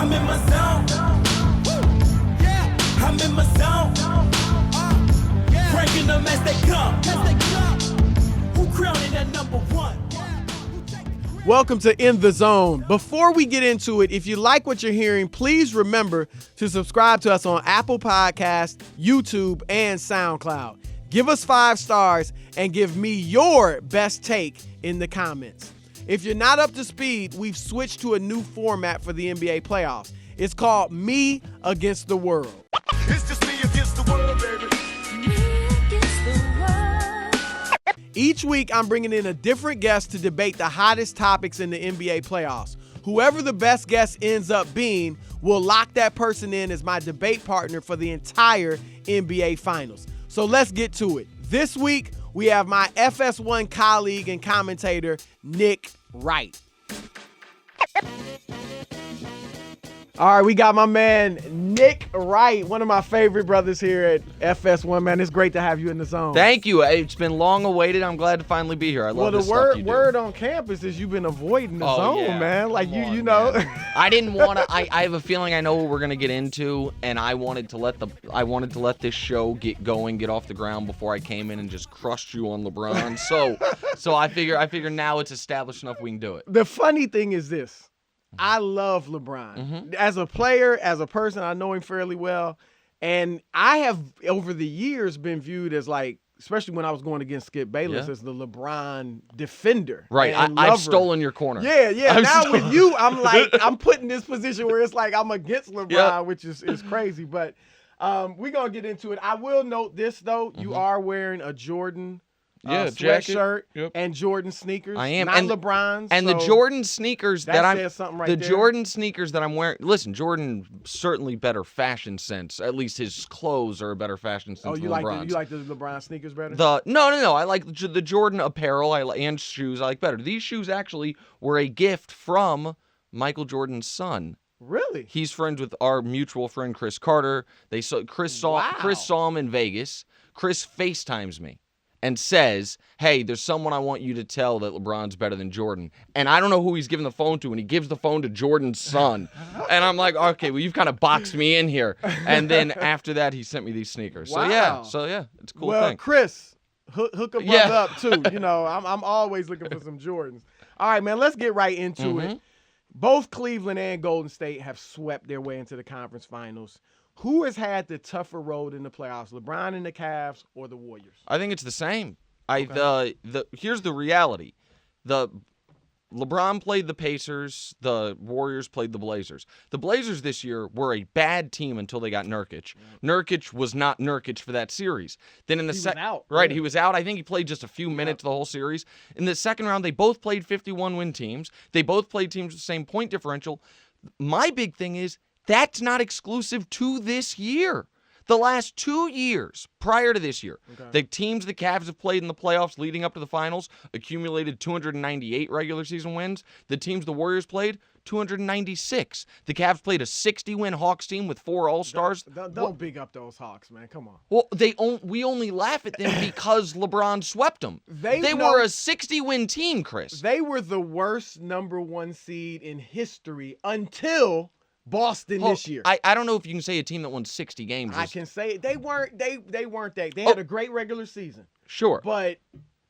I'm in my zone. Yeah, I'm in my zone. Breaking them as they come. Who crowning at number one? Welcome to In the Zone. Before we get into it, if you like what you're hearing, please remember to subscribe to us on Apple Podcasts, YouTube, and SoundCloud. Give us 5 stars and give me your best take in the comments. If you're not up to speed, we've switched to a new format for the NBA playoffs. It's called Me Against the World. It's just me against the world, baby. Each week, I'm bringing in a different guest to debate the hottest topics in the NBA playoffs. Whoever the best guest ends up being will lock that person in as my debate partner for the entire NBA Finals. So let's get to it. This week, we have my FS1 colleague and commentator, Nick Wright. All right, we got my man, Nick Wright, one of my favorite brothers here at FS1, man. It's great to have you in the zone. Thank you. It's been long awaited. I'm glad to finally be here. I love this stuff you do. Word on campus is you've been avoiding the zone, yeah. man. Like, Come you on, know. man. I didn't want to. I have a feeling I know what we're going to get into, and I wanted to let this show get going, get off the ground before I came in and just crushed you on LeBron. So I figure now it's established enough we can do it. The funny thing is this. I love LeBron. Mm-hmm. As a player, as a person, I know him fairly well. And I have, over the years, been viewed as, like, especially when I was going against Skip Bayless, as the LeBron defender. Right. And I've lover. stolen your corner. Yeah. Now with you, I'm like, I'm put in this position where it's like I'm against LeBron, which is crazy. But we're going to get into it. I will note this, though. Mm-hmm. You are wearing a Jordan sweatshirt and Jordan sneakers. I am. Not LeBron's. And the Jordan sneakers Jordan sneakers that I'm wearing. Listen, Jordan certainly better fashion sense. At least his clothes are a better fashion sense than LeBron's. You like the LeBron sneakers better? No. I like the Jordan apparel and shoes. I like better. These shoes actually were a gift from Michael Jordan's son. Really? He's friends with our mutual friend Chris Carter. Chris saw him in Vegas. Chris FaceTimes me and says, hey, there's someone I want you to tell that LeBron's better than Jordan. And I don't know who he's giving the phone to, and he gives the phone to Jordan's son. And I'm like, okay, well, you've kind of boxed me in here. And then after that, he sent me these sneakers. Wow. So yeah, it's a cool well, thing. Chris, hook a brother up, too. You know, I'm always looking for some Jordans. All right, man, let's get right into it. Both Cleveland and Golden State have swept their way into the conference finals. Who has had the tougher road in the playoffs, LeBron and the Cavs or the Warriors? I think it's the same. Okay. Here's the reality. LeBron played the Pacers. The Warriors played the Blazers. The Blazers this year were a bad team until they got Nurkic. Yeah. Nurkic was not Nurkic for that series. Then in the was out. Right, yeah. He was out. I think he played just a few minutes the whole series. In the second round, they both played 51-win teams. They both played teams with the same point differential. My big thing is that's not exclusive to this year. The last 2 years prior to this year, the teams the Cavs have played in the playoffs leading up to the finals accumulated 298 regular season wins. The teams the Warriors played, 296. The Cavs played a 60-win Hawks team with 4 All-Stars. Don't big up those Hawks, man. Come on. Well, we only laugh at them because LeBron swept them. They were a 60-win team, Chris. They were the worst number 1 seed in history until Boston this year. I don't know if you can say a team that won 60 games. I can say they weren't that. They had a great regular season. Sure. But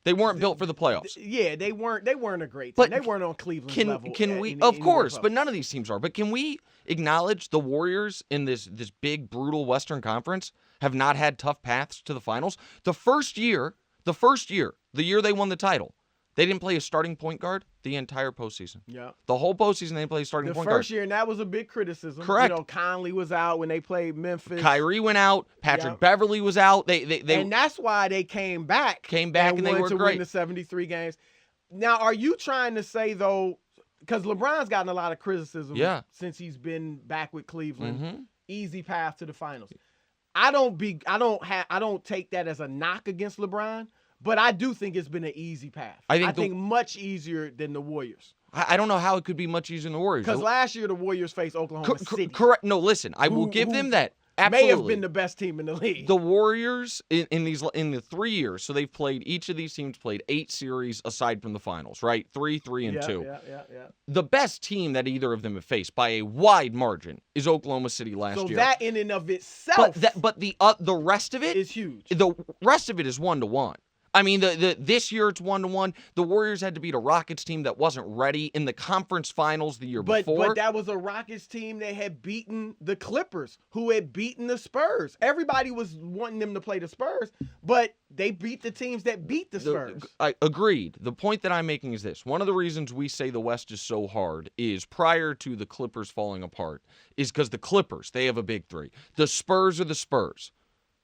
they weren't built for the playoffs. Yeah, they weren't a great team. They weren't on Cleveland's level. Can we of course, but none of these teams are. But can we acknowledge the Warriors in this big brutal Western Conference have not had tough paths to the finals? The first year, the year they won the title, they didn't play a starting point guard the entire postseason. Yeah. The whole postseason, they didn't play a starting point guard. The first year, and that was a big criticism. Correct. You know, Conley was out when they played Memphis. Kyrie went out. Patrick Beverly was out. And that's why they came back. And they were to great. Win the 73 games. Now, are you trying to say, though, because LeBron's gotten a lot of criticism since he's been back with Cleveland, easy path to the finals. I don't take that as a knock against LeBron. But I do think it's been an easy path. I think much easier than the Warriors. I don't know how it could be much easier than the Warriors. Because last year the Warriors faced Oklahoma City. Correct. No, listen. I will give them that. may have Absolutely. been the best team in the league. The Warriors in the 3 years, so they've played, each of these teams played 8 series aside from the finals, right? 3, 3, and 2. Yeah. The best team that either of them have faced by a wide margin is Oklahoma City last So year. that in and of itself But the rest of it is huge. The rest of it is 1-1. I mean, this year it's 1-1. The Warriors had to beat a Rockets team that wasn't ready in the conference finals the year before. But that was a Rockets team that had beaten the Clippers, who had beaten the Spurs. Everybody was wanting them to play the Spurs, but they beat the teams that beat the Spurs. I agreed. The point that I'm making is this. One of the reasons we say the West is so hard is prior to the Clippers falling apart is because the Clippers, they have a big 3. The Spurs are the Spurs.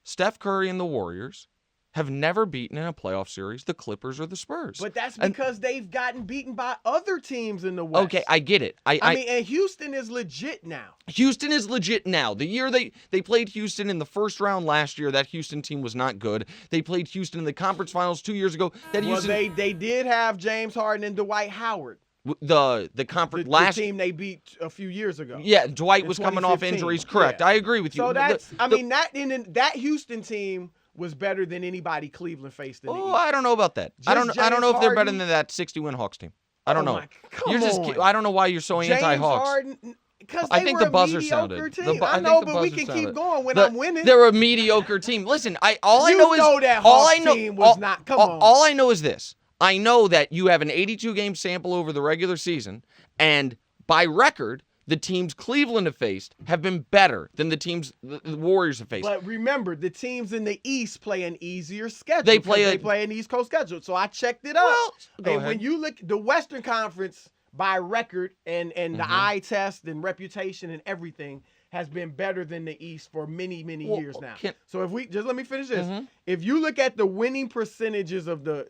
Steph Curry and the Warriors have never beaten in a playoff series the Clippers or the Spurs. But that's because they've gotten beaten by other teams in the West. Okay, I get it. I mean, and Houston is legit now. Houston is legit now. The year they played Houston in the first round last year, that Houston team was not good. They played Houston in the conference finals 2 years ago. They did have James Harden and Dwight Howard. The conference the team they beat a few years ago. Yeah, Dwight was coming off injuries. Correct. Yeah. I agree with you. So that Houston team was better than anybody Cleveland faced in the East. I don't know about that. I don't know if they're better Harden? than that 60-win Hawks team. I don't know. Come on. I don't know why you're so anti-Hawks. Because I think the buzzer sounded. I know, but we can keep going when I'm winning. They're a mediocre team. Listen, all I know is this. I know that you have an 82-game sample over the regular season, and by record, the teams Cleveland have faced have been better than the teams the Warriors have faced. But remember, the teams in the East play an easier schedule. They play an East Coast schedule. So I checked it out. And when you look, the Western Conference by record and the eye test and reputation and everything has been better than the East for many, many years now. So if we just let me finish this. If you look at the winning percentages of the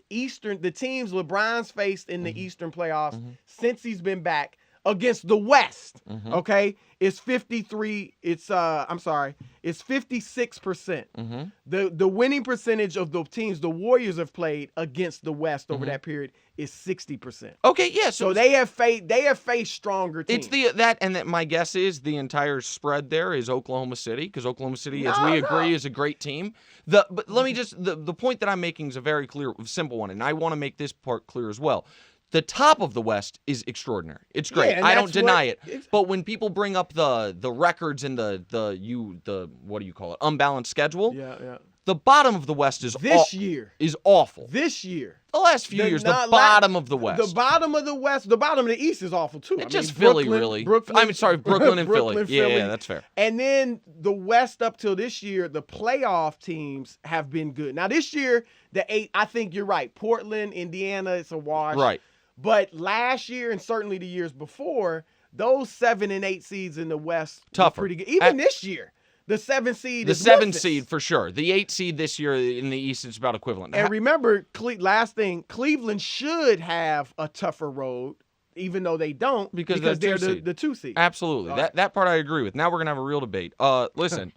teams LeBron's faced in the Eastern playoffs since he's been back against the West, okay, it's 53. It's 56%. The winning percentage of the teams the Warriors have played against the West over that period is 60%. Okay, yeah. So they have faced stronger teams. It's my guess is the entire spread there is Oklahoma City, because Oklahoma City, as we agree, is a great team. But let me the point that I'm making is a very clear, simple one, and I want to make this part clear as well. The top of the West is extraordinary. It's great. Yeah, I don't deny it. But when people bring up the records and the what do you call it? Unbalanced schedule. Yeah. The bottom of the West is awful. This year. The last few years, the bottom of the West. The bottom of the West, the bottom of the East is awful too. Philly, really. Brooklyn and Philly. Yeah, that's fair. And then the West up till this year, the playoff teams have been good. Now this year, I think you're right. Portland, Indiana, it's a wash. Right. But last year and certainly the years before, those 7 and 8 seeds in the West were pretty good. Even this year. The 7 seed the is 7 Memphis. seed for sure. The 8 seed this year in the East is about equivalent. And remember, last thing, Cleveland should have a tougher road, even though they don't, because they're the 2 seed. Absolutely. That part I agree with. Now we're gonna have a real debate. Listen,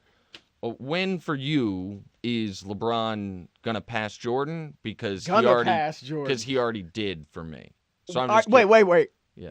a win for you is LeBron gonna pass Jordan because he already did for me. So I'm just wait. Yeah.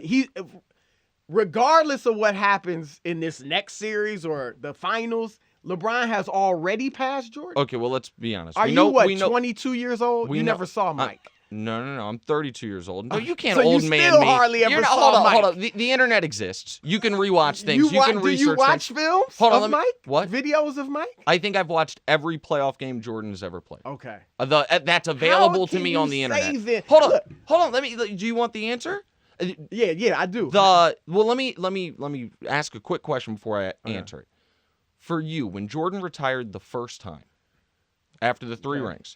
Regardless of what happens in this next series or the finals, LeBron has already passed Jordan. Okay, well, let's be honest. Are you 22 years old? You never saw Mike. No. I'm 32 years old. No, you can't so old you man still me. hardly ever saw Mike. Hold on. The internet exists. You can rewatch things. You can research Do you watch things. films of Mike? What? Videos of Mike? I think I've watched every playoff game Jordan has ever played. Okay. That's available to me on the internet. Hold on. Do you want the answer? Yeah, I do. Let me ask a quick question before I answer it. For you, when Jordan retired the first time after the 3 rings,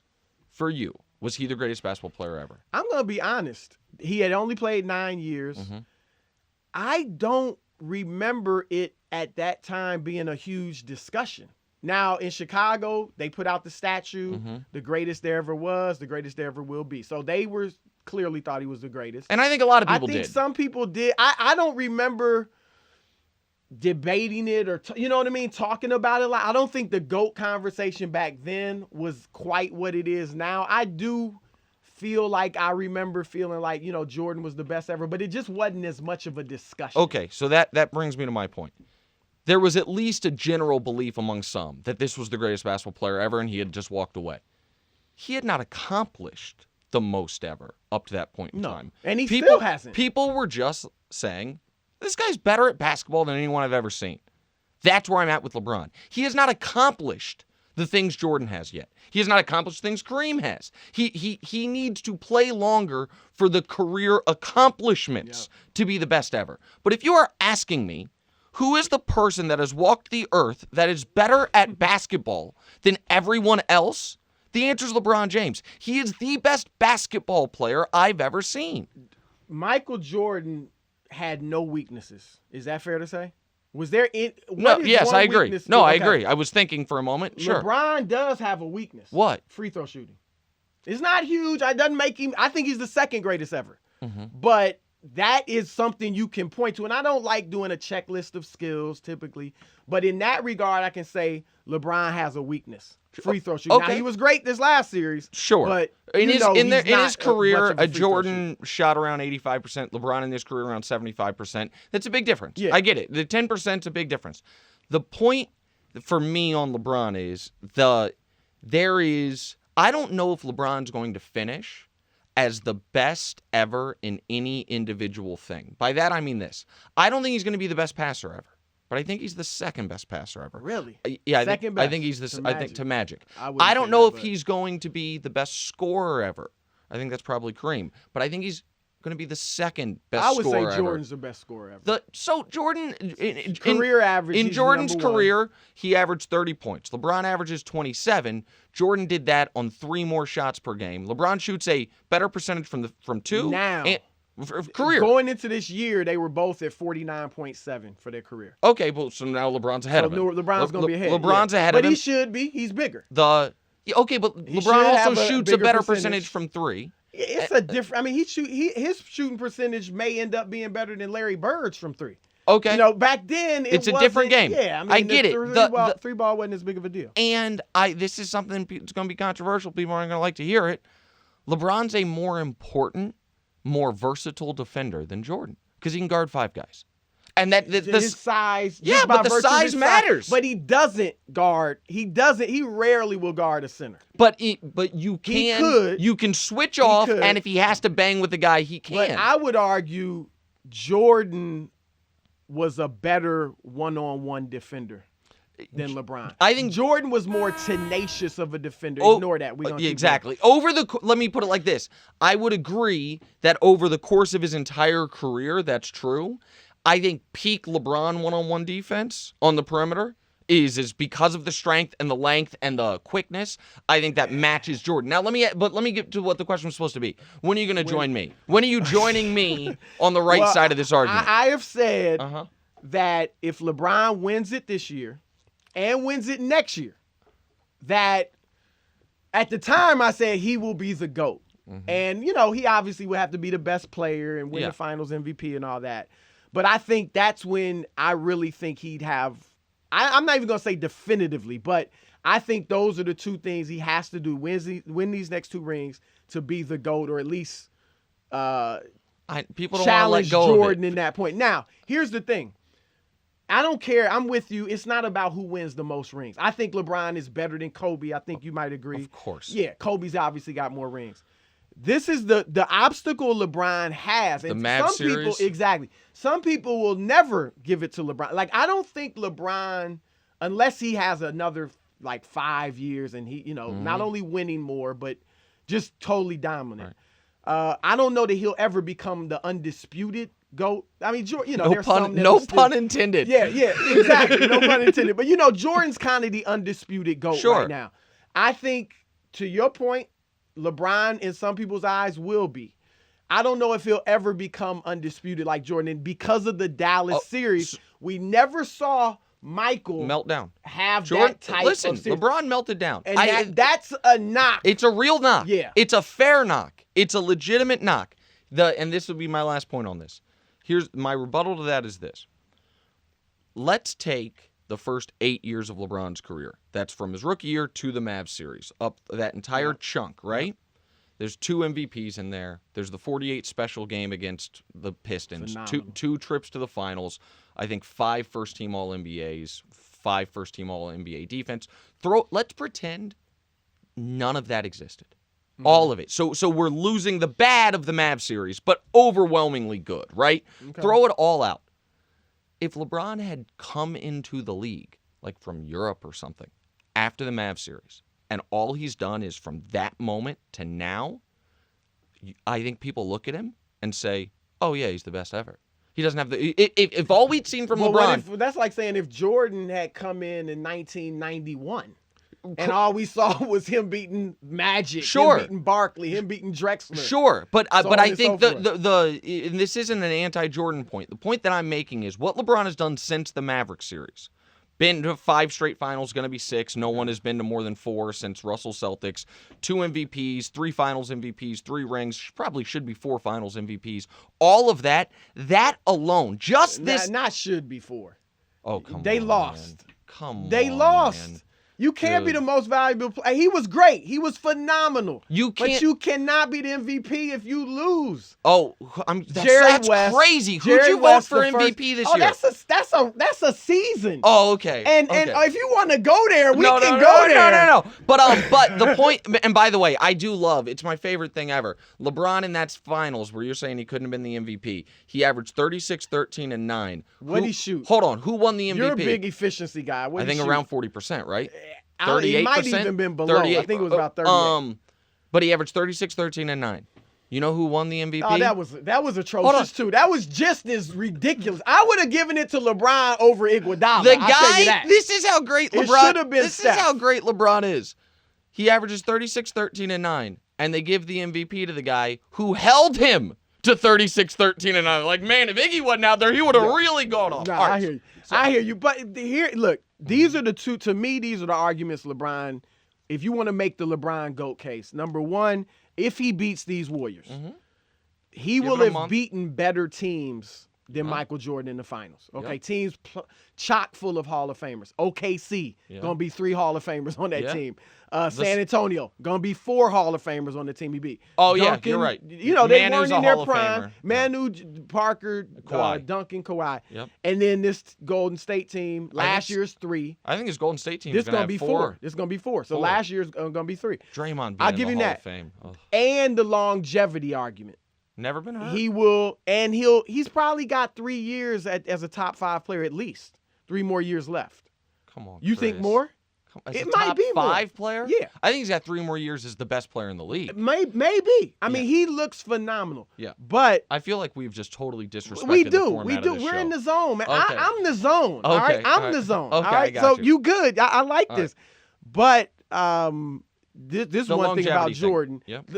for you, was he the greatest basketball player ever? I'm gonna be honest. He had only played 9 years. I don't remember it at that time being a huge discussion. Now in Chicago, they put out the statue, the greatest there ever was, the greatest there ever will be. So they clearly thought he was the greatest. And I think a lot of people did. I think some people did. I don't remember debating it or, you know what I mean, talking about it. I don't think the GOAT conversation back then was quite what it is now. I do feel like I remember feeling like, Jordan was the best ever, but it just wasn't as much of a discussion. Okay, so that brings me to my point. there was at least a general belief among some that this was the greatest basketball player ever, and he had just walked away. He had not accomplished the most ever up to that point in time. And he still hasn't. People were just saying, this guy's better at basketball than anyone I've ever seen. That's where I'm at with LeBron. He has not accomplished the things Jordan has yet. He has not accomplished things Kareem has. He needs to play longer for the career accomplishments to be the best ever. But if you are asking me, who is the person that has walked the earth that is better at basketball than everyone else? The answer is LeBron James. He is the best basketball player I've ever seen. Michael Jordan had no weaknesses. Is that fair to say? Was there Yes, I agree. No, I agree. I was thinking for a moment. Sure. LeBron does have a weakness. What? Free throw shooting. It's not huge. It doesn't make him. I think he's the second greatest ever. Mm-hmm. But that is something you can point to. And I don't like doing a checklist of skills typically. But in that regard, I can say LeBron has a weekness. Free throw shooting. Okay. Now, he was great this last series. Sure. But in his career, a Jordan shot around 85%. LeBron in his career around 75%. That's a big difference. Yeah. I get it. The 10% is a big difference. The point for me on LeBron is I don't know if LeBron's going to finish as the best ever in any individual thing. By that, I mean this. I don't think he's going to be the best passer ever. But I think he's the second best passer ever. Really? Yeah, I think he's the. I think to Magic. I don't know if he's going to be the best scorer ever. I think that's probably Kareem. But I think he's going to be the second best scorer ever. I would say Jordan's the best scorer ever. So Jordan career average. In Jordan's career, he averaged 30 points. LeBron averages 27. Jordan did that on 3 more shots per game. LeBron shoots a better percentage from 2. Now. Career. Going into this year, they were both at 49.7 for their career. Okay, well, so now LeBron's ahead of him. LeBron's going to be ahead. LeBron's ahead of him. But he should be. He's bigger. But LeBron also shoots a better percentage from 3. It's a different. I mean, his shooting percentage may end up being better than Larry Bird's from 3. Okay. Back then it's a different game. Yeah, I mean, I get it. The 3-ball wasn't as big of a deal. And this is something that's going to be controversial. People aren't going to like to hear it. LeBron's a more important, more versatile defender than Jordan because he can guard 5 guys. And his size. Yeah, but the size matters. But he doesn't guard. He rarely will guard a center. But you can. You can switch off, and if he has to bang with the guy, he can. But I would argue Jordan was a better one-on-one defender than LeBron. I think Jordan was more tenacious of a defender. Ignore that. Exactly. Let me put it like this. I would agree that over the course of his entire career, that's true. I think peak LeBron one-on-one defense on the perimeter is because of the strength and the length and the quickness. I think that matches Jordan. Now let me get to what the question was supposed to be. When are you going to join me? When are you joining me on the right side of this argument? I have said that if LeBron wins it this year and wins it next year, that at the time I said he will be the GOAT. Mm-hmm. And, he obviously will have to be the best player and win the finals MVP and all that. But I think that's when I really think he'd have – I'm not even going to say definitively, but I think those are the 2 things he has to do, win these next 2 rings to be the GOAT or at least people don't challenge want to let go Jordan of it. in that point. Now, here's the thing. I don't care. I'm with you. It's not about who wins the most rings. I think LeBron is better than Kobe. I think you might agree. Of course. Yeah, Kobe's obviously got more rings. This is the obstacle LeBron has. And the Mavs series? People, exactly. Some people will never give it to LeBron. Like, I don't think LeBron, unless he has another, 5 years and he, not only winning more, but just totally dominant. Right. I don't know that he'll ever become the undisputed GOAT. I mean, no pun intended. Yeah, exactly. No pun intended. But, Jordan's kind of the undisputed GOAT right now. I think, to your point, LeBron, in some people's eyes, will be. I don't know if he'll ever become undisputed like Jordan. And because of the Dallas series, we never saw Michael meltdown. Have that type of series. LeBron melted down. And that's a knock. It's a real knock. Yeah. It's a fair knock. It's a legitimate knock. And this will be my last point on this. Here's my rebuttal to that is this. Let's take the first 8 years of LeBron's career. That's from his rookie year to the Mavs series. Up that entire chunk, right? There's 2 MVPs in there. There's the 48 special game against the Pistons. Two trips to the finals. I think 5 first-team All-NBAs, 5 first-team All-NBA defense. Let's pretend none of that existed. All of it. So we're losing the bad of the Mavs series, but overwhelmingly good, right? Okay. Throw it all out. If LeBron had come into the league, like from Europe or something, after the Mavs series, and all he's done is from that moment to now, I think people look at him and say, oh, yeah, he's the best ever. He doesn't have the... If all we'd seen from LeBron... That's like saying if Jordan had come in 1991... And all we saw was him beating Magic, him beating Barkley, him beating Drexler. Sure, but I think and this isn't an anti-Jordan point. The point that I'm making is what LeBron has done since the Mavericks series. Been to 5 straight finals, going to be 6. No one has been to more than 4 since Russell Celtics. 2 MVPs, 3 finals MVPs, 3 rings. Probably should be 4 finals MVPs. All of that alone, just this. Not should be 4. Oh, come on. They lost. Man. Come on. They lost. Man. You can't be the most valuable player. He was great. He was phenomenal. But you cannot be the MVP if you lose. Oh, that's West, crazy. Jerry Who'd you West, vote for MVP this year? That's a season. Oh, okay. And if you want to go there, we can go there. No. But the point, and by the way, I do love, it's my favorite thing ever. LeBron in that finals where you're saying he couldn't have been the MVP, he averaged 36, 13, and 9. What'd he shoot? Hold on. Who won the MVP? You're a big efficiency guy. I think around 40%, right? 38%? It might even been below. 38. I think it was about 38. But he averaged 36, 13, and 9. You know who won the MVP? Oh, that was atrocious too. That was just as ridiculous. I would have given it to LeBron over Iguodala. The guy. This is how great LeBron. It should have been. This is how great LeBron is. He averages 36, 13, and 9, and they give the MVP to the guy who held him to 36, 13, and 9. Like, man, if Iggy wasn't out there, he would have really gone off. Nah, I hear you. I hear you. But look, these are the two. To me, these are the arguments LeBron. If you want to make the LeBron GOAT case, number one, if he beats these Warriors, he will have beaten better teams than Michael Jordan in the finals. Okay, teams chock full of Hall of Famers. OKC, gonna be 3 Hall of Famers on that team. San Antonio, gonna be 4 Hall of Famers on the team he beat. Oh, Duncan, you're right. You know, they Manu's weren't in their prime. Famer. Manu, Parker, Duncan, Kawhi. Yep. And then this Golden State team, last year's 3. I think his Golden State team is going to be have 4. This is going to be 4. So last year's going to be 3. Draymond being I'll give in you the Hall that. of Fame. Ugh. And the longevity argument. Never been hurt. He will, and he's probably got 3 years as a top 5 player at least. 3 more years left. Come on, You think more? It might be 5 player? Yeah. I think he's got 3 more years as the best player in the league. Maybe. I mean, he looks phenomenal. Yeah. But I feel like we've just totally disrespected we the do. format of this We're show. in the zone, man. Okay. I'm the zone. All right. I'm the zone. Okay, all right. I got So you good. I like this. Right. But this The one thing about longevity thing. Jordan. Yep.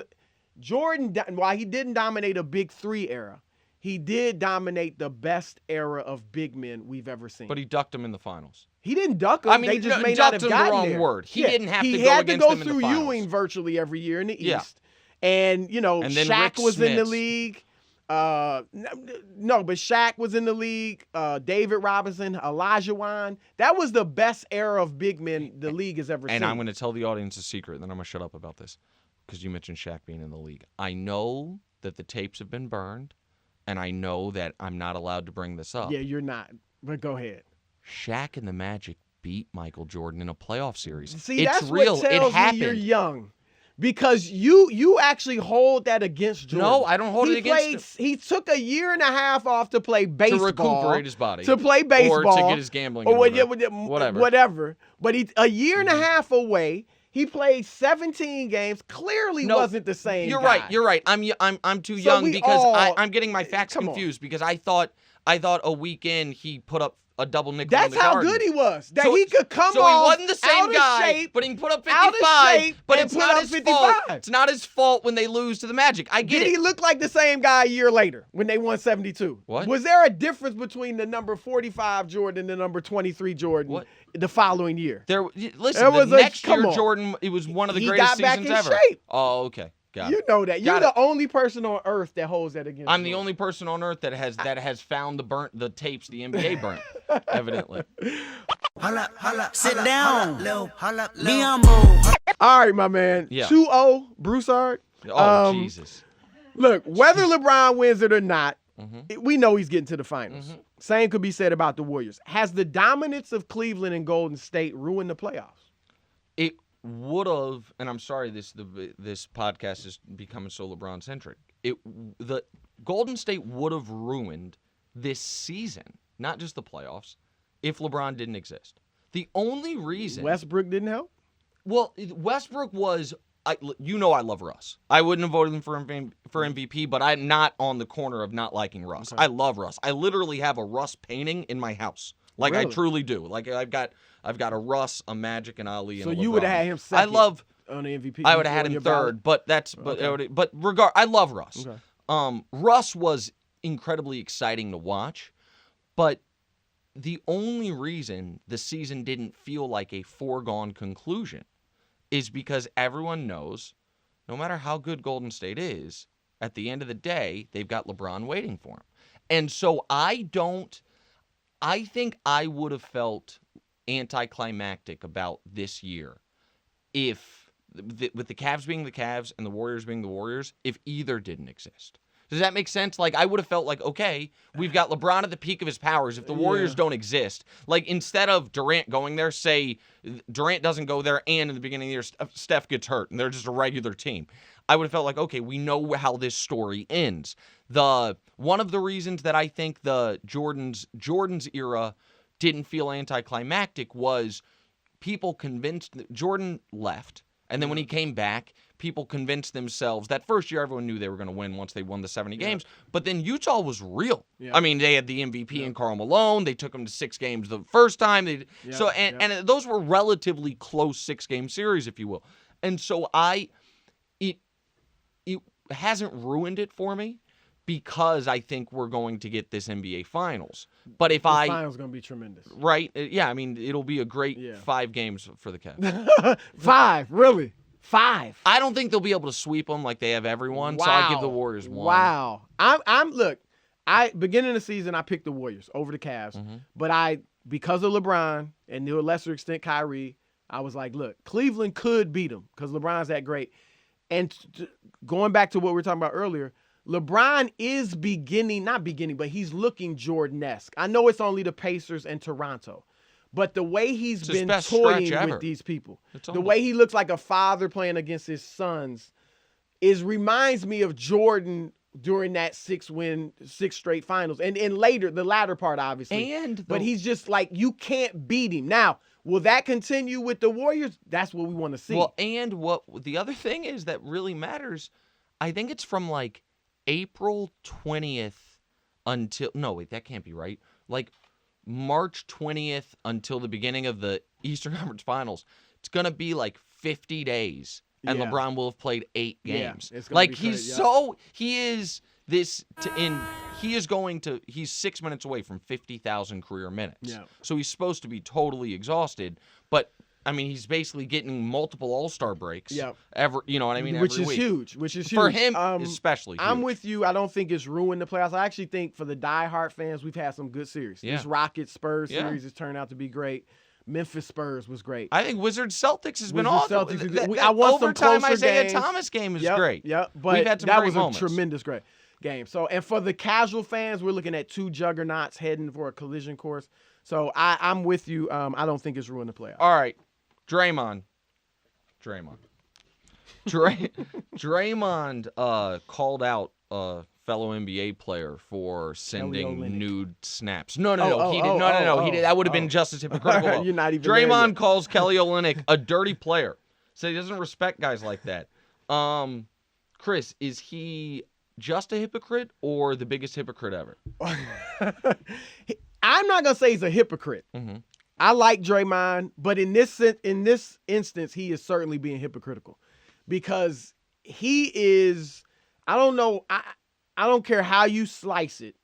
Jordan, while he didn't dominate a big 3 era, he did dominate the best era of big men we've ever seen. But he ducked him in the finals. He didn't duck him. I mean, they just may not have ducked him gotten the wrong there. word. He didn't have to go He had to against go them in the through finals. Ewing virtually every year in the Yeah. East. And, you know, And then Shaq Rick was in the Smits. league. No, but Shaq was in the league. David Robinson, Elijah Wan. That was the best era of big men the league has ever seen. And I'm going to tell the audience a secret, and then I'm going to shut up about this because you mentioned Shaq being in the league. I know that the tapes have been burned, and I know that I'm not allowed to bring this up. Yeah, you're not. But go ahead. Shaq and the Magic beat Michael Jordan in a playoff series. See, it's that's real. what tells it happened. me you're young. Because you actually hold that against Jordan. No, I don't hold it against him. He took a year and a half off to play baseball. To recuperate his body. To play baseball. Or to get his gambling or whatever. Whatever. But a year and a half away, he played 17 games. Clearly wasn't the same You're guy. right. You're right. I'm too So young we because all- I'm getting my facts Come on. confused because I thought a week in he put up a double nickel in That's the how Garden. good he was. That So- he could come So he off wasn't the same out of guy, shape, but he put up out of 55. shape, But and it's put not up his 55. fault. It's not his fault when they lose to the Magic. I get Did it. he look like the same guy a year later when they won 72? What? Was there a difference between the number 45 Jordan and the number 23 Jordan What? the following year? Listen, There was the a- next come year on. Jordan, it was one of the He greatest got back seasons in ever. shape. Oh, okay. Got You it. know that. You're Got the only person on earth that holds that against I'm the Jordan. only person on earth that has found the tapes the NBA burnt, evidently. Sit down. Be humble. All right, my man. Yeah. 2-0, Broussard. Oh, Jesus. Look, whether LeBron wins it or not, Mm-hmm. we know he's getting to the finals. Same could be said about the Warriors. Has the dominance of Cleveland and Golden State ruined the playoffs? It would have, and I'm sorry, this podcast is becoming so LeBron centric. The Golden State would have ruined this season, not just the playoffs, if LeBron didn't exist. The only reason Westbrook didn't help? Well, Westbrook was. I love Russ. I wouldn't have voted him for MVP, but I'm not on the corner of not liking Russ. Okay. I love Russ. I literally have a Russ painting in my house. Like, really? I truly do. Like, I've got a Russ, a Magic, and Ali. So and you would have had him second. On the MVP. I would have had him third, but I love Russ. Okay. Russ was incredibly exciting to watch, but the only reason the season didn't feel like a foregone conclusion is because everyone knows, no matter how good Golden State is, at the end of the day, they've got LeBron waiting for him. And so I think I would have felt anticlimactic about this year if, with the Cavs being the Cavs and the Warriors being the Warriors, if either didn't exist. Does that make sense? Like, I would have felt like, okay, we've got LeBron at the peak of his powers. If the Warriors don't exist, like, instead of Durant going there, say Durant doesn't go there and in the beginning of the year Steph gets hurt and they're just a regular team, I would have felt like, okay, we know how this story ends. One of the reasons that I think the Jordan's era didn't feel anticlimactic was people convinced Jordan left, and then when he came back, people convinced themselves that first year everyone knew they were going to win once they won the 70 games. But then Utah was real. Yeah. I mean, they had the MVP in Karl Malone. They took them to 6 games the first time. And those were relatively close 6-game series, if you will. And so it hasn't ruined it for me because I think we're going to get this NBA Finals. But if the Finals going to be tremendous. Right? Yeah, I mean, it'll be a great 5 games for the Cavs. 5? Really? 5. I don't think they'll be able to sweep them like they have everyone, so I'll give the Warriors 1. Wow. Beginning of the season, I picked the Warriors over the Cavs, but because of LeBron and to a lesser extent Kyrie, I was like, look, Cleveland could beat them because LeBron's that great. And going back to what we were talking about earlier, LeBron is but he's looking Jordan-esque. I know it's only the Pacers and Toronto. But the way he's been toying with these people, the way he looks like a father playing against his sons, reminds me of Jordan during that 6 straight finals. And later, the latter part, obviously. But he's just like, you can't beat him. Now, will that continue with the Warriors? That's what we want to see. Well, and what the other thing is that really matters, I think it's from like April 20th until, no, wait, that can't be right. Like, March 20th until the beginning of the Eastern Conference Finals, it's going to be like 50 days, and LeBron will have played 8 games. Like, he's 6 minutes away from 50,000 career minutes. Yeah. So he's supposed to be totally exhausted, but I mean, he's basically getting multiple All-Star breaks. Yeah. You know what I mean? Which every is week. huge. Which is huge. For him, especially huge. I'm with you. I don't think it's ruined the playoffs. I actually think for the diehard fans, we've had some good series. Yeah. This Rockets-Spurs series has turned out to be great. Memphis Spurs was great. I think Wizards-Celtics has been awesome. I want some closer Isaiah games. Thomas game is great. Yeah, but we've had some that great was moments. A tremendous great game. So, and for the casual fans, we're looking at 2 juggernauts heading for a collision course. So I'm with you. I don't think it's ruined the playoffs. All right. Draymond called out a fellow NBA player for sending nude snaps. No. He didn't. No. That would have been just as hypocritical. You're not even Draymond calls Kelly Olynyk a dirty player. So he doesn't respect guys like that. Chris, is he just a hypocrite or the biggest hypocrite ever? I'm not gonna say he's a hypocrite. Mm-hmm. I like Draymond, but in this instance, he is certainly being hypocritical because he is. I don't know. I don't care how you slice it.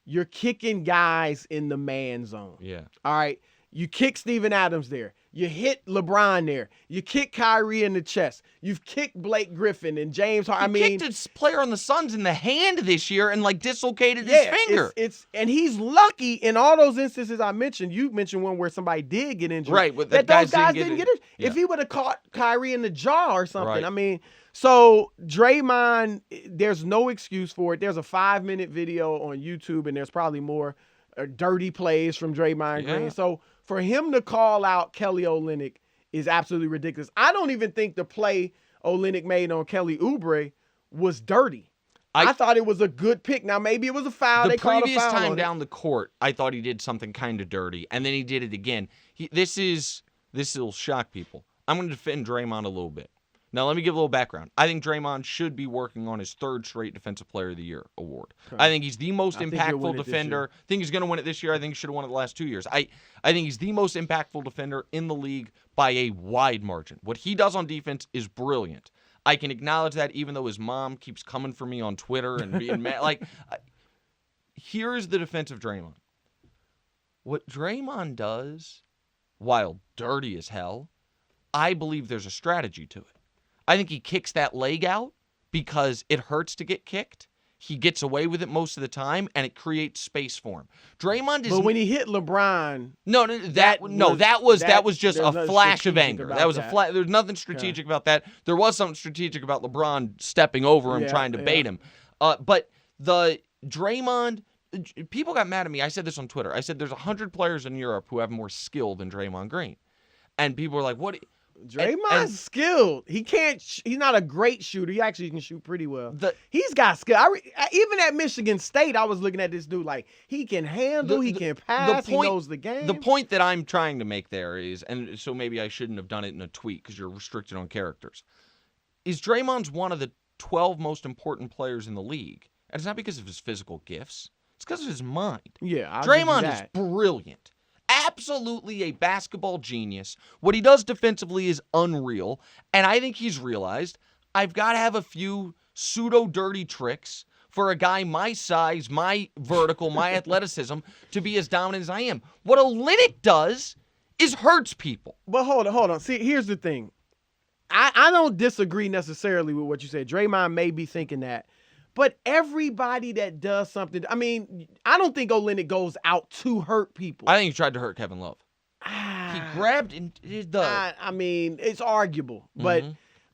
You're kicking guys in the man zone. Yeah. All right. You kick Steven Adams there. You hit LeBron there. You kick Kyrie in the chest. You've kicked Blake Griffin and James Harden. He kicked his player on the Suns in the hand this year and dislocated his finger. And he's lucky in all those instances I mentioned. You mentioned one where somebody did get injured. Right. Those guys didn't get it. Yeah. If he would have caught Kyrie in the jaw or something, right. So Draymond, there's no excuse for it. There's a 5-minute video on YouTube, and there's probably more dirty plays from Draymond Green. So for him to call out Kelly Olynyk is absolutely ridiculous. I don't even think the play Olynyk made on Kelly Oubre was dirty. I thought it was a good pick. Now, maybe it was a foul. The they called a previous foul time on down the court, I thought he did something kind of dirty, and then he did it again. This will shock people. I'm going to defend Draymond a little bit. Now, let me give a little background. I think Draymond should be working on his 3rd straight Defensive Player of the Year award. Okay. I think he's the most impactful defender. I think he's going to win it this year. I think he should have won it the last 2 years. I think he's the most impactful defender in the league by a wide margin. What he does on defense is brilliant. I can acknowledge that even though his mom keeps coming for me on Twitter and being mad. Here's the defense of Draymond. What Draymond does, while dirty as hell, I believe there's a strategy to it. I think he kicks that leg out because it hurts to get kicked. He gets away with it most of the time, and it creates space for him. Draymond is. But when he hit LeBron, that was just a flash of anger. That was a flash. There's nothing strategic about that. There was something strategic about LeBron stepping over him, trying to bait him. But the Draymond, people got mad at me. I said this on Twitter. I said there's 100 players in Europe who have more skill than Draymond Green, and people were like, "What?" Draymond's skilled. He can't. He's not a great shooter. He actually can shoot pretty well. He's got skill. Even at Michigan State, I was looking at this dude like he can handle. He can pass. He knows the game. The point that I'm trying to make there is, and so maybe I shouldn't have done it in a tweet because you're restricted on characters. Is Draymond's one of the 12 most important players in the league, and it's not because of his physical gifts. It's because of his mind. Yeah, Draymond is brilliant. Absolutely a basketball genius. What he does defensively is unreal. And I think he's realized I've got to have a few pseudo-dirty tricks for a guy my size, my vertical, my athleticism to be as dominant as I am. What Olynyk does is hurts people. But hold on. See, here's the thing. I don't disagree necessarily with what you said. Draymond may be thinking that. But everybody that does something, I mean, I don't think Olynyk goes out to hurt people. I think he tried to hurt Kevin Love. He grabbed and did the. I mean, it's arguable. But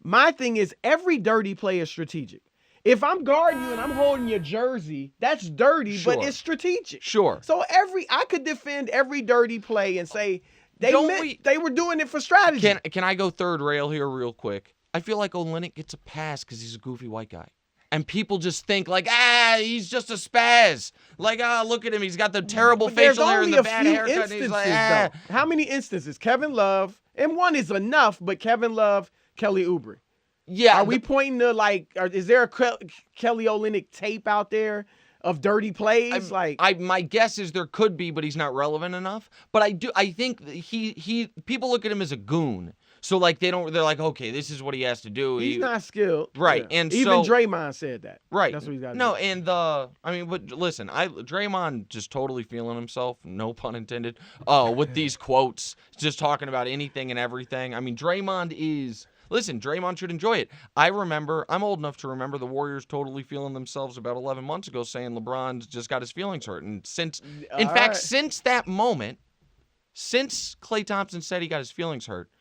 my thing is, every dirty play is strategic. If I'm guarding you and I'm holding your jersey, that's dirty, but it's strategic. Sure. So I could defend every dirty play and say they were doing it for strategy. Can I go third rail here real quick? I feel like Olynyk gets a pass because he's a goofy white guy. And people just think he's just a spaz. Look at him. He's got the terrible facial hair and the bad haircut. And he's like, How many instances? Kevin Love, and one is enough, but Kevin Love, Kelly Oubre. Yeah. Are we pointing to is there a Kelly Olynyk tape out there of dirty plays? My guess is there could be, but he's not relevant enough. But I think people look at him as a goon. So they're like, okay, this is what he has to do. He's not skilled. Right. Yeah. And even Draymond said that. Right. That's what he's got to do. No, and but listen, Draymond just totally feeling himself, no pun intended, with these quotes, just talking about anything and everything. I mean, Draymond should enjoy it. I'm old enough to remember the Warriors totally feeling themselves about 11 months ago saying LeBron's just got his feelings hurt. And since that moment, since Klay Thompson said he got his feelings hurt,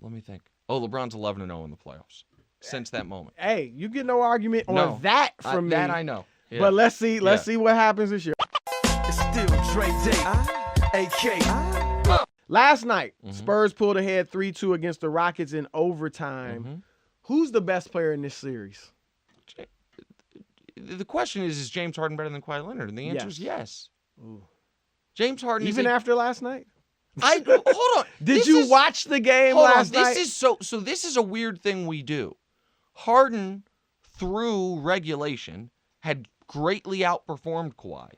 let me think. LeBron's 11-0 in the playoffs since that moment. Hey, you get no argument on that from me. That I know. Yeah. But let's see what happens this year. It's still Dre Day, AK. Last night, Spurs pulled ahead 3-2 against the Rockets in overtime. Who's the best player in this series? The question is James Harden better than Kawhi Leonard? And the answer is yes. Ooh. James Harden even after last night? Hold on. Did you watch the game last night? This is a weird thing we do. Harden, through regulation, had greatly outperformed Kawhi.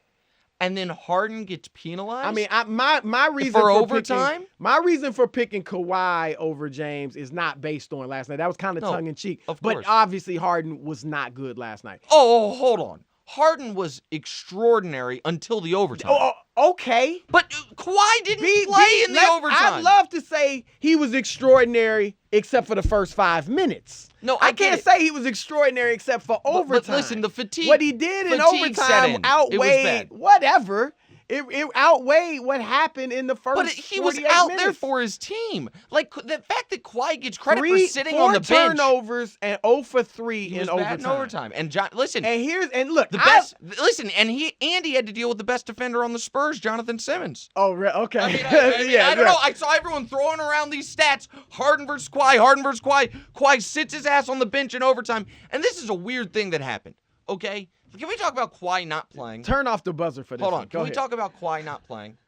And then Harden gets penalized. I mean, my reason for overtime. My reason for picking Kawhi over James is not based on last night. That was kind of tongue in cheek. Of course. But obviously Harden was not good last night. Oh, hold on. Harden was extraordinary until the overtime. Okay. But Kawhi didn't play in the overtime. I'd love to say he was extraordinary except for the first 5 minutes. No, I can't say he was extraordinary except for overtime. But listen, the fatigue. What he did in overtime outweighed whatever. It outweighed what happened in the first. But he was 48 out minutes. there for his team. Like, the fact that Kawhi gets credit for sitting on the bench. 4 turnovers and 0 for 3 He in was bad overtime. And John, listen. And look, the best. Listen, and Andy had to deal with the best defender on the Spurs, Jonathan Simmons. Oh, okay. I mean, I don't know. I saw everyone throwing around these stats. Harden versus Kawhi. Kawhi sits his ass on the bench in overtime. And this is a weird thing that happened. Okay, can we talk about Kawhi not playing? Turn off the buzzer for this. Hold on. One. Can we talk about Kawhi not playing?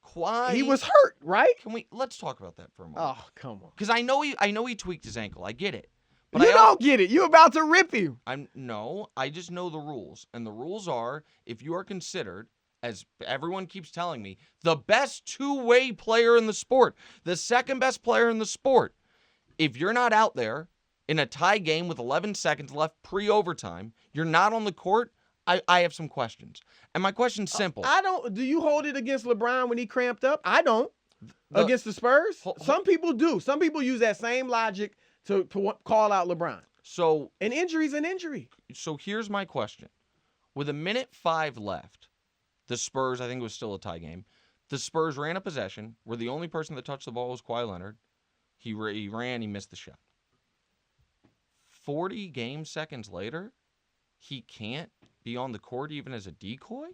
Kawhi. He was hurt, right? Let's talk about that for a moment. Oh, come on. Because I know he tweaked his ankle. I get it. But You don't get it. You're about to rip him. I just know the rules. And the rules are, if you are considered, as everyone keeps telling me, the best two-way player in the sport, the second best player in the sport, if you're not out there in a tie game with 11 seconds left pre-overtime, you're not on the court, I have some questions. And my question's simple. Do you hold it against LeBron when he cramped up? I don't. Against the Spurs? Some people do. Some people use that same logic to call out LeBron. So an injury's an injury. So here's my question. With 1:05 left, the Spurs, I think it was still a tie game, the Spurs ran a possession where the only person that touched the ball was Kawhi Leonard. He ran, he missed the shot. 40 game seconds later, he can't be on the court even as a decoy?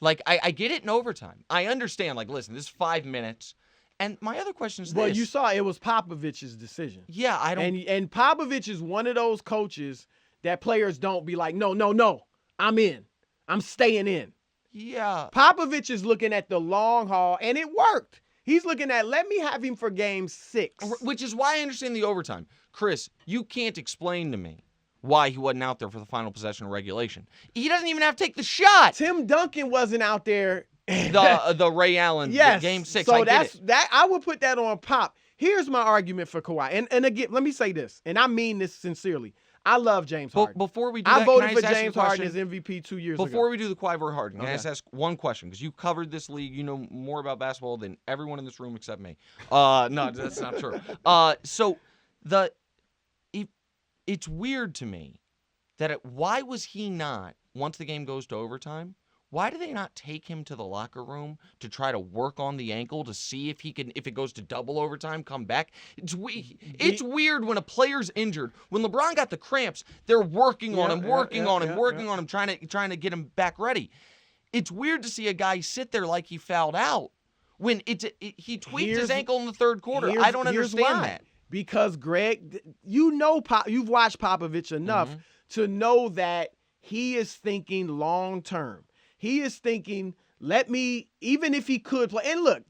Like, I get it in overtime. I understand, like, listen, this is 5 minutes. And my other question is this. Well, you saw it was Popovich's decision. Yeah, I don't. And Popovich is one of those coaches that players don't be like, no, I'm in. I'm staying in. Yeah. Popovich is looking at the long haul, and it worked. He's looking at, let me have him for game 6. Which is why I understand the overtime. Chris, you can't explain to me why he wasn't out there for the final possession of regulation. He doesn't even have to take the shot. Tim Duncan wasn't out there. The Ray Allen game 6. So I would put that on Pop. Here's my argument for Kawhi. And again, let me say this, and I mean this sincerely. I love James Harden. Before we do I that, voted can for I just James ask Harden you a as question? MVP 2 years ago. Before we do the Kawhi versus Harden, can I Okay. just ask one question? Because you covered this league. You know more about basketball than everyone in this room except me. No, that's not true. So it's weird to me that why was he not, once the game goes to overtime, why do they not take him to the locker room to try to work on the ankle to see if he can, if it goes to double overtime, come back? It's weird when a player's injured. When LeBron got the cramps, they're working on him, trying to get him back ready. It's weird to see a guy sit there like he fouled out when he tweaked his ankle in the third quarter. I don't understand that. Because Greg, you've watched Popovich enough to know that he is thinking long term. He is thinking, even if he could play, and look,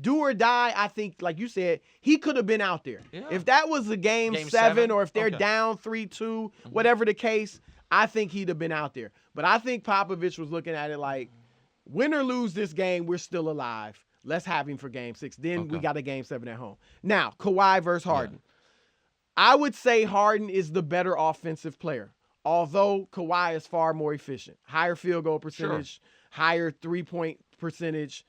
do or die, I think, like you said, he could have been out there. Yeah. If that was a game 7 or if they're down 3-2, whatever the case, I think he'd have been out there. But I think Popovich was looking at it like, win or lose this game, we're still alive. Let's have him for game 6. Then we got a game 7 at home. Now, Kawhi versus Harden. I would say Harden is the better offensive player. Although Kawhi is far more efficient. Higher field goal percentage, higher three-point percentage,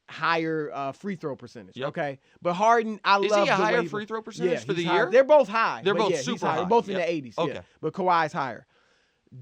higher free throw percentage. Yep. Okay? But Harden, I love the way Is he a higher free throw percentage for the year? They're both high. They're both super high. They're both in the 80s. Okay. Yeah. But Kawhi's higher.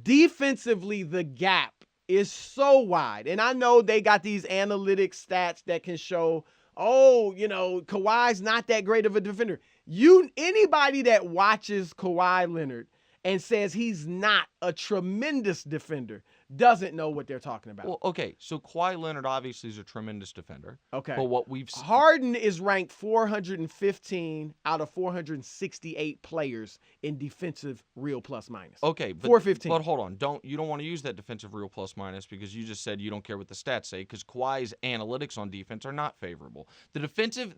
Defensively, the gap is so wide. And I know they got these analytic stats that can show, Kawhi's not that great of a defender. Anybody that watches Kawhi Leonard and says he's not a tremendous defender doesn't know what they're talking about. Well, okay, so Kawhi Leonard obviously is a tremendous defender. Okay. But what we've Harden is ranked 415 out of 468 players in defensive real plus minus. Okay, but 415. But hold on, you don't want to use that defensive real plus minus because you just said you don't care what the stats say because Kawhi's analytics on defense are not favorable. The defensive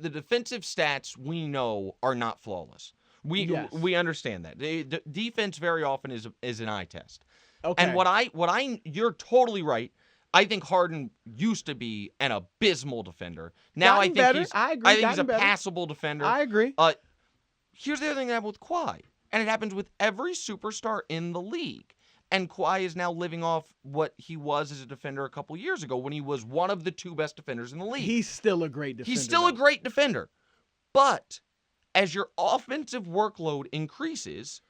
stats we know are not flawless. We understand that. The defense very often is an eye test. Okay. And you're totally right. I think Harden used to be an abysmal defender. Now I think he's a passable defender. I agree. Here's the other thing that happened with Kawhi, and it happens with every superstar in the league. And Kawhi is now living off what he was as a defender a couple years ago when he was one of the 2 best defenders in the league. He's still a great defender. He's still a great defender. But as your offensive workload increases,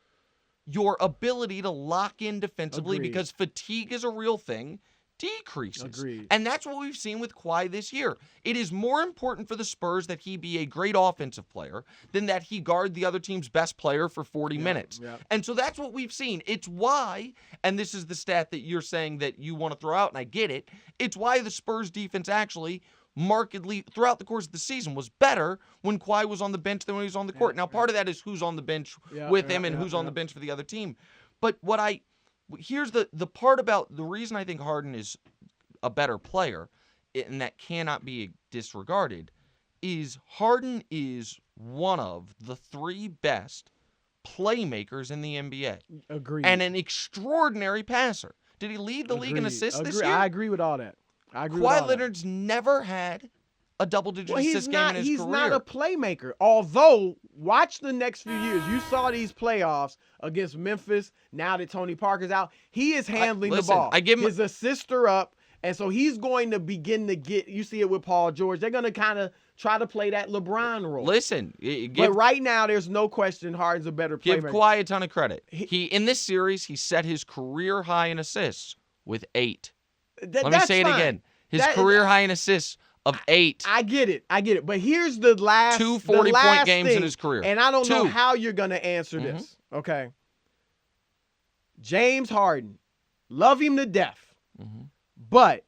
your ability to lock in defensively, because fatigue is a real thing, decreases. Agreed. And that's what we've seen with Kawhi this year. It is more important for the Spurs that he be a great offensive player than that he guard the other team's best player for 40 minutes. Yeah. And so that's what we've seen. It's why, and this is the stat that you're saying that you want to throw out, and I get it, it's why the Spurs defense actually markedly throughout the course of the season was better when Kawhi was on the bench than when he was on the court. Now, part of that is who's on the bench with him and who's on the bench for the other team. But here's the part about the reason I think Harden is a better player, and that cannot be disregarded, is Harden is one of the 3 best playmakers in the NBA. Agreed. And an extraordinary passer. Did he lead the league in assists this year? I agree with all that. I agree with all Kawhi that. Leonard's never had a double-digit assist game in his he's career. not a playmaker. Although, watch the next few years. You saw these playoffs against Memphis. Now that Tony Parker's out, he is handling the ball. I give him his assists are up, and so he's going to begin to get. You see it with Paul George. They're going to kind of try to play that LeBron role. But right now, there's no question Harden's a better playmaker. Give Kawhi a ton of credit. He in this series, he set his career high in assists with 8. Let me say it again. His career high in assists of 8. I get it. But here's the last 2 40-point games thing, in his career. And I don't know how you're going to answer this. Okay. James Harden, love him to death, but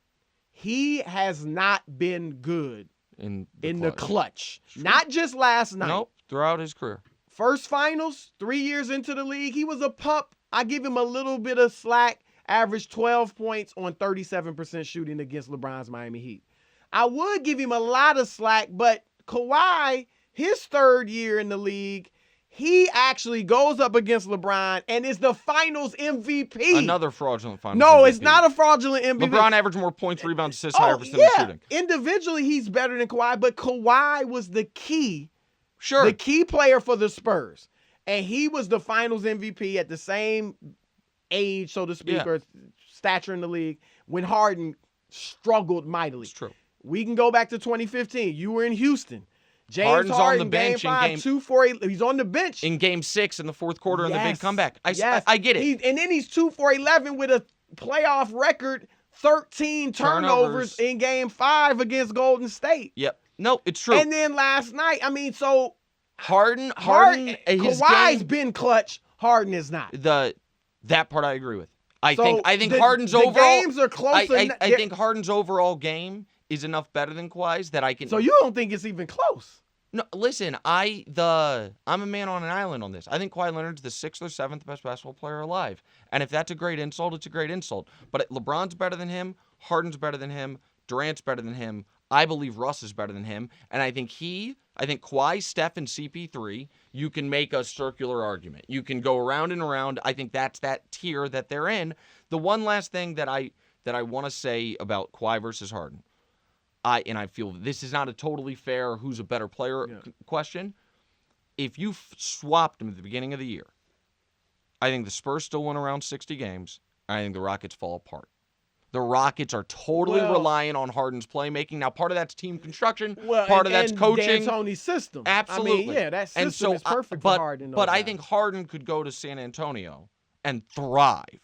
he has not been good in the clutch. Sure. Not just last night. Nope, throughout his career. First finals, 3 years into the league, he was a pup. I give him a little bit of slack. Averaged 12 points on 37% shooting against LeBron's Miami Heat. I would give him a lot of slack, but Kawhi, his 3rd year in the league, he actually goes up against LeBron and is the finals MVP. Another fraudulent finals No, MVP. It's not a fraudulent MVP. LeBron averaged more points, rebounds, assists, higher percentage shooting. Individually, he's better than Kawhi, but Kawhi was the key. Sure. The key player for the Spurs. And he was the finals MVP at the same age, so to speak, or stature in the league when Harden struggled mightily. It's true. We can go back to 2015. You were in Houston. James Harden's Harden, on the bench game 5, 2 for 8. He's on the bench. In game 6 in the 4th quarter in the big comeback. I get it. And then he's 2 for 11 with a playoff record, 13 turnovers in game 5 against Golden State. Yep. No, it's true. And then last night, so Harden, Kawhi's been clutch. Harden is not. That part I agree with. I think the, Harden's the overall games are closer. I think Harden's overall game is enough better than Kawhi's that I can. So you don't think it's even close? No, listen. I'm a man on an island on this. I think Kawhi Leonard's the 6th or 7th best basketball player alive. And if that's a great insult, it's a great insult. But LeBron's better than him. Harden's better than him. Durant's better than him. I believe Russ is better than him. And I think Kawhi, Steph, and CP3, you can make a circular argument. You can go around and around. I think that's that tier that they're in. The one last thing that I want to say about Kawhi versus Harden, I feel this is not a totally fair who's a better player question. If you swapped them at the beginning of the year, I think the Spurs still win around 60 games. I think the Rockets fall apart. The Rockets are totally reliant on Harden's playmaking. Now, part of that's team construction. Part of that's coaching. D'Antoni's system. Absolutely. That system is perfect for Harden. But I think Harden could go to San Antonio and thrive.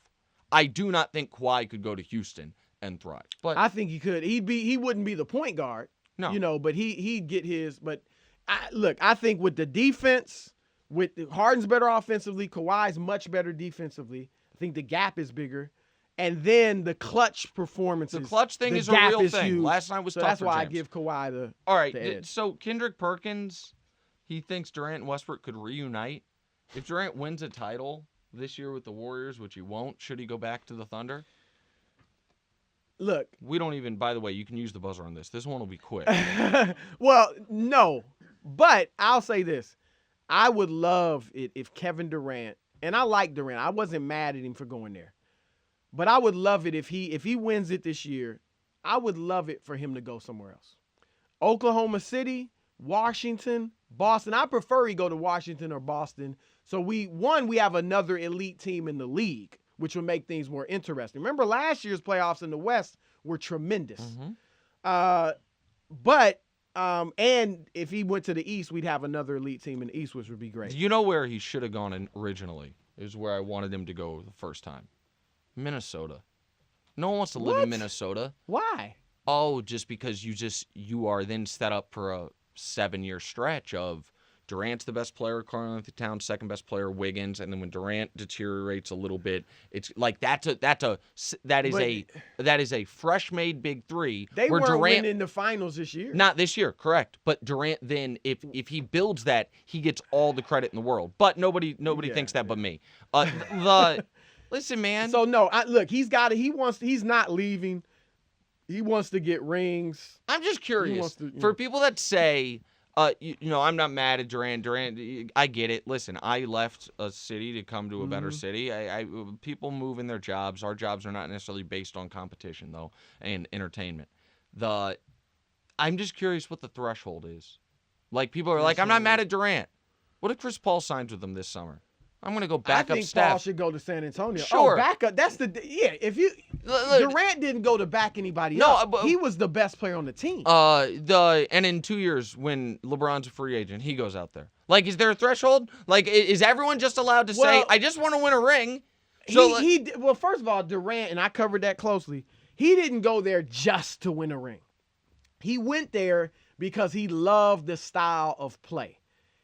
I do not think Kawhi could go to Houston and thrive. But I think he could. He wouldn't be the point guard. No. But he'd get his. But I think with the defense, with Harden's better offensively, Kawhi's much better defensively. I think the gap is bigger. And then the clutch performances. The clutch thing is a real thing. Huge. Last night was tough. That's for why James. I give Kawhi the. All right. The edge. So Kendrick Perkins, he thinks Durant and Westbrook could reunite. If Durant wins a title this year with the Warriors, which he won't, should he go back to the Thunder? Look. We don't even. By the way, you can use the buzzer on this. This one will be quick. Well, no, but I'll say this: I would love it if Kevin Durant, and I like Durant. I wasn't mad at him for going there. But I would love it if he wins it this year. I would love it for him to go somewhere else. Oklahoma City, Washington, Boston. I prefer he go to Washington or Boston. So we have another elite team in the league, which would make things more interesting. Remember last year's playoffs in the West were tremendous. And if he went to the East, we'd have another elite team in the East, which would be great. You know where he should have gone originally is where I wanted him to go the first time. Minnesota. No one wants to live What? in Minnesota. Why? Oh, just because you are then set up for a 7-year stretch of Durant's the best player, Karl-Anthony Towns second best player, Wiggins, and then when Durant deteriorates a little bit, it's like that is a fresh made big three. They where weren't Durant, winning the finals this year. not this year, correct? But Durant then, if he builds that, he gets all the credit in the world. But nobody thinks that but me. Listen, man. So no, look, he's not leaving. He wants to get rings. I'm just curious for people that say. I'm not mad at Durant. Durant, I get it. Listen, I left a city to come to a better city. People move in their jobs. Our jobs are not necessarily based on competition, though, and entertainment. I'm just curious what the threshold is. Like, people are like, I'm not mad at Durant. What if Chris Paul signs with them this summer? I'm going to go back up I think Steph. Paul should go to San Antonio. Sure. Oh, back up. That's if you Durant didn't go to back anybody No, up. but- He was the best player on the team. And in 2 years, when LeBron's a free agent, he goes out there. Like, is there a threshold? Like, is everyone just allowed to say, Well, I just want to win a ring? So well, first of all, Durant, and I covered that closely, he didn't go there just to win a ring. He went there because he loved the style of play.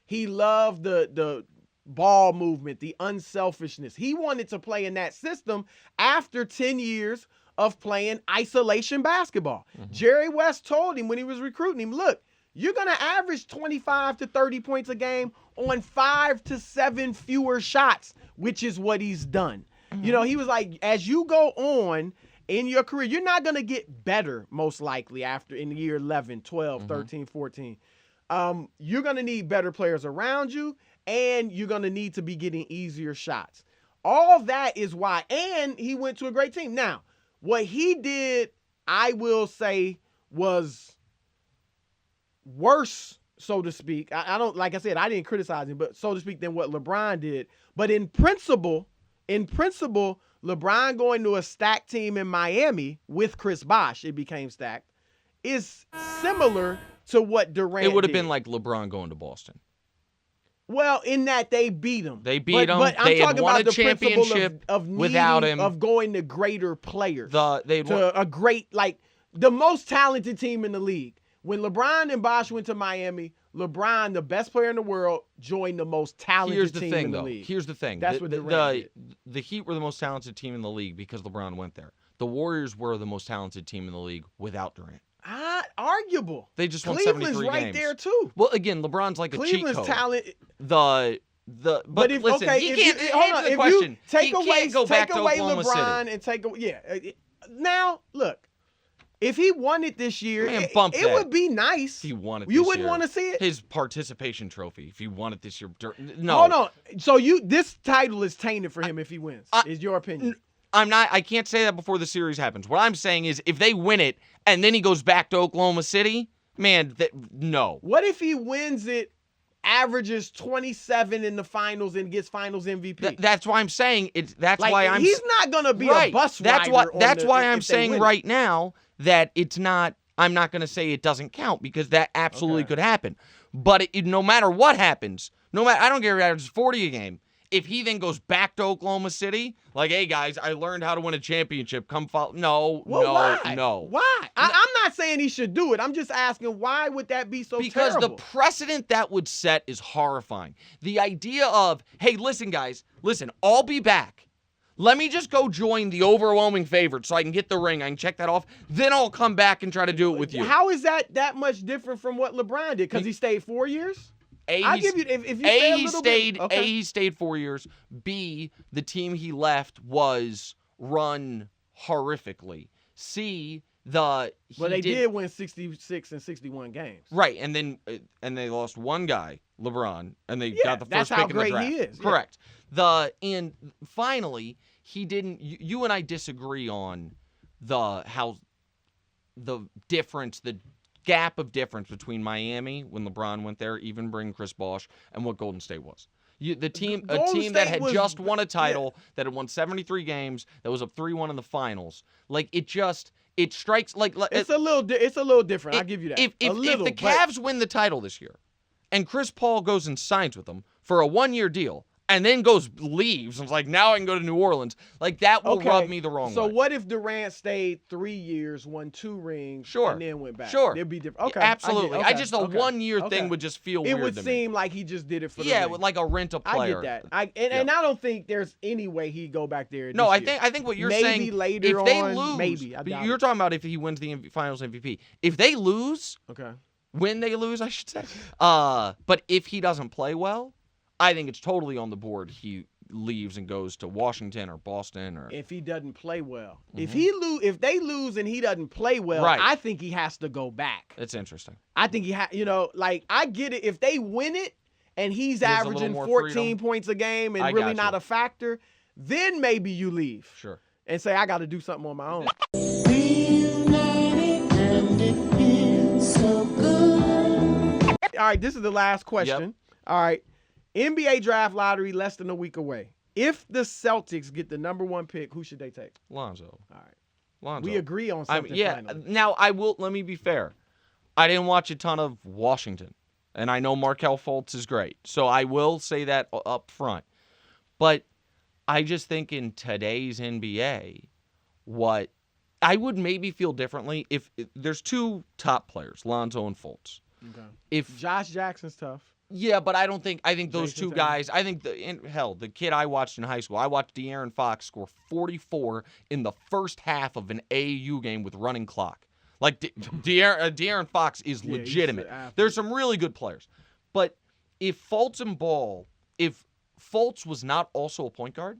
He loved the ball movement, the unselfishness. He wanted to play in that system after 10 years of playing isolation basketball. Jerry West told him when he was recruiting him, look, you're going to average 25 to 30 points a game on 5 to 7 fewer shots, which is what he's done. You know, he was like, as you go on in your career, you're not going to get better, most likely, after in year 11, 12, 13, 14. You're going to need better players around you, and you're going to need to be getting easier shots. All that is why. And he went to a great team. Now, what he did, I will say, was worse, so to speak. I don't, like I said, I didn't criticize him, but so to speak, than what LeBron did. But in principle, LeBron going to a stacked team in Miami with Chris Bosh, it became stacked, is similar to what Durant it would have did. been like LeBron going to Boston. Well, in that they beat him. They beat him. But I'm They had talking won about a the principle championship of needing, without him. of going to greater players. They to a great, like, the most talented team in the league. When LeBron and Bosh went to Miami, LeBron, the best player in the world, joined the most talented team in the league. Here's the thing. That's what Durant did. The Heat were the most talented team in the league because LeBron went there. The Warriors were the most talented team in the league without Durant. Arguable. They just won Cleveland's 73 right games. there too. Well, again, LeBron's like a cheat Cleveland's code. talent. But if listen, okay, he if can't. you, hold on, the if question. you take He away can't go back to Oklahoma LeBron City. and take away, now look, if he won it this year, Man, it bump that. would be nice. If he won it You this wouldn't year. want to see it. His participation trophy. If he won it this year, no. Hold on. So this title is tainted for him if he wins. Is your opinion? I can't say that before the series happens. What I'm saying is, if they win it and then he goes back to Oklahoma City, man, no. What if he wins it, averages 27 in the finals, and gets Finals MVP? That's why I'm saying it. That's like, why I'm. He's not gonna be right. a bus That's rider. why. That's why I'm if they saying win right now that it's not. I'm not going to say it doesn't count because that absolutely could happen. But no matter what happens, I don't care if it's 40 a game. If he then goes back to Oklahoma City, like, hey guys, I learned how to win a championship. Come follow. No. Why? I'm not saying he should do it. I'm just asking, why would that be so because terrible? the precedent that would set is horrifying. The idea of, hey, listen, guys, I'll be back. Let me just go join the overwhelming favorite so I can get the ring. I can check that off. Then I'll come back and try to do it with you. How is that much different from what LeBron did? Because he stayed 4 years? I'll give you, if you stay a little bit. Okay. A, he stayed 4 years. B, the team he left was run horrifically. C, they did win 66 and 61 games. Right, and then they lost one guy, LeBron, and they got the first pick in the draft. That's how great he is. Correct. And finally, he didn't. You and I disagree on the gap of difference between Miami when LeBron went there, even bringing Chris Bosh, and what Golden State was. A team that had just won a title, that had won 73 games, that was up 3-1 in the finals. Like, it strikes like it's a little different. I'll give you that. If the Cavs win the title this year, and Chris Paul goes and signs with them for a 1-year deal, and then leaves, and it's like, now I can go to New Orleans. Like, that will rub me the wrong way. So what if Durant stayed 3 years, won 2 rings, and then went back? Sure. It'd be different. Okay. Yeah, absolutely. I just a 1 year thing would just feel weird It would to me. seem like he just did it for the Yeah, ring. like a rent-a-player. I get that. And I don't think there's any way he'd go back there. No, this year. I think what you're maybe saying, later if they on, lose, maybe. I but doubt you're it. talking about if he wins the Finals MVP. If they lose, Okay. when they lose, I should say. But if he doesn't play well, I think it's totally on the board. He leaves and goes to Washington or Boston, or if he doesn't play well. Mm-hmm. If they lose and he doesn't play well, Right. I think he has to go back. It's interesting. I think like I get it. If they win it and he's There's a averaging little more 14 freedom. points a game and I really got not you. a factor, then maybe you leave Sure. and say I got to do something on my own. All right, this is the last question. Yep. All right. NBA draft lottery less than a week away. If the Celtics get the #1 pick, who should they take? Lonzo. All right. Lonzo. We agree on something finally. Now, let me be fair. I didn't watch a ton of Washington, and I know Markelle Fultz is great, so I will say that up front. But I just think in today's NBA, what I would maybe feel differently if there's 2 top players, Lonzo and Fultz. Okay. If Josh Jackson's tough. Yeah, but I think those Jason 2 guys, I think the kid I watched in high school, I watched De'Aaron Fox score 44 in the first half of an AAU game with running clock. Like De'Aaron Fox is Yeah, he's legitimate. an athlete. There's some really good players. But if Fultz was not also a point guard,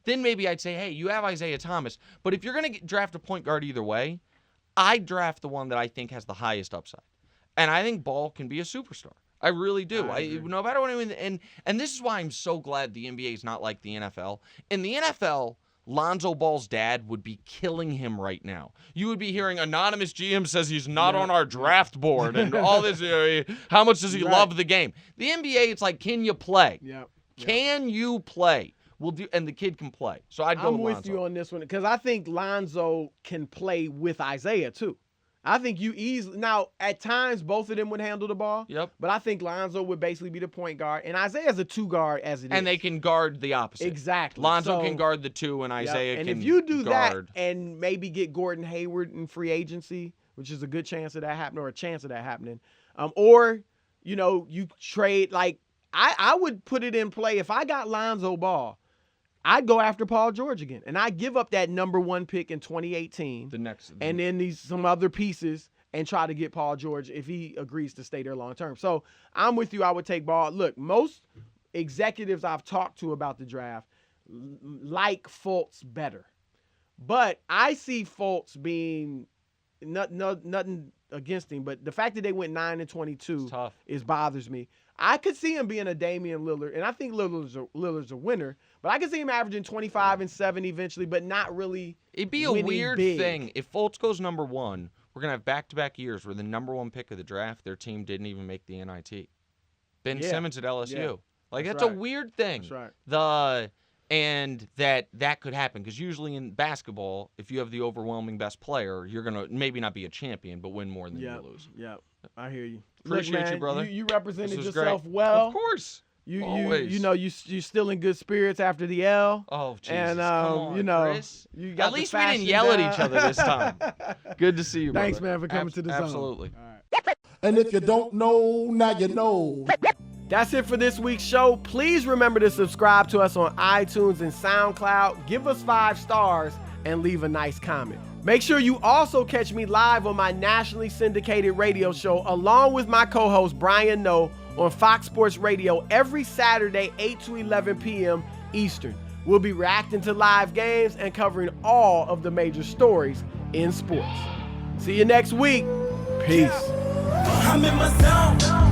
then maybe I'd say, hey, you have Isaiah Thomas. But if you're going to draft a point guard either way, I'd draft the one that I think has the highest upside. And I think Ball can be a superstar. I really do. No matter what and this is why I'm so glad the NBA is not like the NFL. In the NFL, Lonzo Ball's dad would be killing him right now. You would be hearing anonymous GM says he's not on our draft board and all this. How much does he love the game? The NBA, it's like, can you play? Yep. Can you play? We'll do, and the kid can play. So I'd go I'm with Lonzo. you on this one because I think Lonzo can play with Isaiah too. I think you easily now at times both of them would handle the ball. Yep. But I think Lonzo would basically be the point guard, and Isaiah's a 2 guard as it is. And they can guard the opposite. Exactly. Lonzo So- can guard the 2, and Isaiah and can if you do guard. that and maybe get Gordon Hayward in free agency, which is a good chance of that happening or a chance of that happening, or you trade like I would put it in play if I got Lonzo Ball. I'd go after Paul George again, and I'd give up that #1 pick in 2018, and then some other pieces, and try to get Paul George if he agrees to stay there long term. So I'm with you. I would take Ball. Look, most executives I've talked to about the draft like Fultz better, but I see Fultz being nothing against him, but the fact that they went 9-22 bothers me. I could see him being a Damian Lillard, and I think Lillard's a winner, but I could see him averaging 25 and 7 eventually, but not really. It'd be a winning weird big. thing if Fultz goes #1. We're gonna have back-to-back years where the #1 pick of the draft, their team didn't even make the NIT. Ben Simmons at LSU, Yeah. like that's right. a weird thing. That's right. And that could happen because usually in basketball, if you have the overwhelming best player, you're gonna maybe not be a champion, but win more than you lose. Yeah, I hear you. Appreciate Look, man, you, brother. You represented This was yourself great. well. Of course. Always. You're still in good spirits after the L. Oh, Jesus. And Come on, Chris. you got At the least we didn't fashion yell at down. each other this time. Good to see you, brother. Thanks, man, for coming to the zone. Absolutely. All right. And if you don't know, now you know. That's it for this week's show. Please remember to subscribe to us on iTunes and SoundCloud. Give us 5 stars and leave a nice comment. Make sure you also catch me live on my nationally syndicated radio show along with my co-host Brian Noe on Fox Sports Radio every Saturday, 8 to 11 p.m. Eastern. We'll be reacting to live games and covering all of the major stories in sports. See you next week. Peace. I'm in my zone.